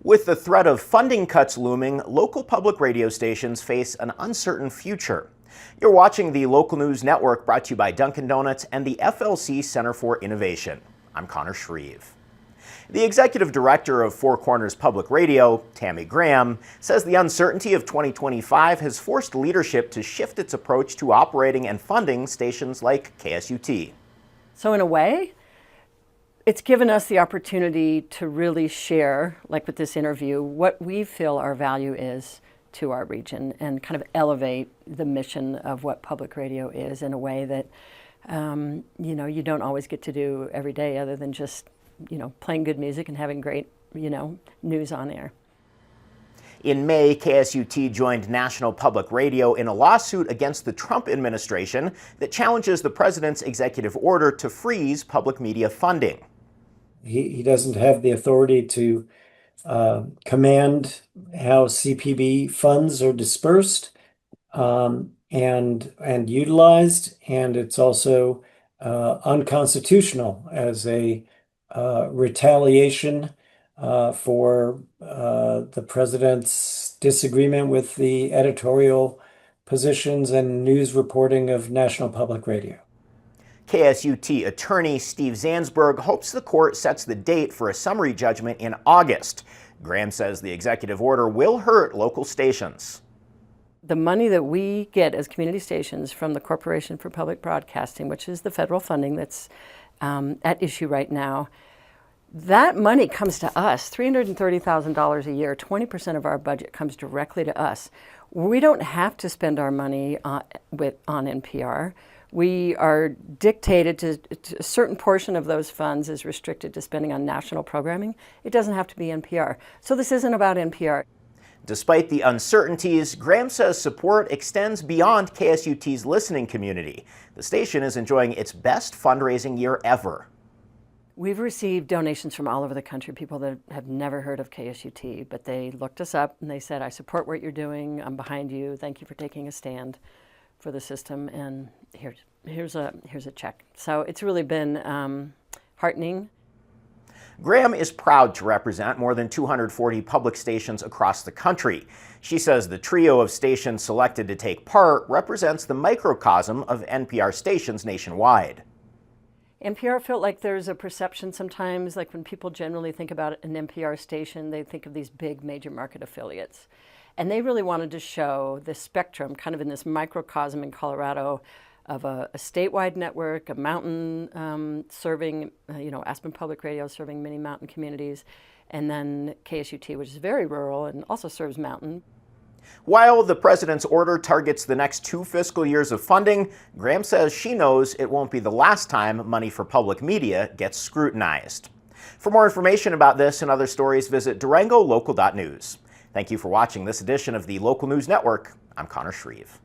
With the threat of funding cuts looming, local public radio stations face an uncertain future. You're watching the Local News Network, brought to you by Dunkin' Donuts and the FLC Center for Innovation. I'm Connor Shreve. The executive director of Four Corners Public Radio, Tammy Graham, says the uncertainty of 2025 has forced leadership to shift its approach to operating and funding stations like KSUT. So in a way, it's given us the opportunity to really share, like with this interview, what we feel our value is to our region and kind of elevate the mission of what public radio is in a way that, you don't always get to do every day other than just, playing good music and having great, news on air. In May, KSUT joined National Public Radio in a lawsuit against the Trump administration that challenges the president's executive order to freeze public media funding. He doesn't have the authority to command how CPB funds are dispersed and utilized, and it's also unconstitutional as a retaliation for the president's disagreement with the editorial positions and news reporting of National Public Radio. KSUT attorney Steve Zansberg hopes the court sets the date for a summary judgment in August. Graham says the executive order will hurt local stations. The money that we get as community stations from the Corporation for Public Broadcasting, which is the federal funding that's at issue right now, that money comes to us, $330,000 a year. 20% of our budget comes directly to us. We don't have to spend our money on NPR. We are dictated to a certain portion of those funds is restricted to spending on national programming. It doesn't have to be NPR. So this isn't about NPR. Despite the uncertainties, Graham says support extends beyond KSUT's listening community. The station is enjoying its best fundraising year ever. We've received donations from all over the country, people that have never heard of KSUT, but they looked us up and they said, I support what you're doing, I'm behind you, thank you for taking a stand for the system, and here's a check. So it's really been heartening. Graham is proud to represent more than 240 public stations across the country. She says the trio of stations selected to take part represents the microcosm of NPR stations nationwide. NPR felt like there's a perception sometimes, like when people generally think about an NPR station, they think of these big major market affiliates. And they really wanted to show the spectrum, kind of in this microcosm in Colorado, of a statewide network, a mountain serving, Aspen Public Radio serving many mountain communities, and then KSUT, which is very rural and also serves mountain. While the president's order targets the next 2 fiscal years of funding, Graham says she knows it won't be the last time money for public media gets scrutinized. For more information about this and other stories, visit DurangoLocal.news. Thank you for watching this edition of the Local News Network. I'm Connor Shreve.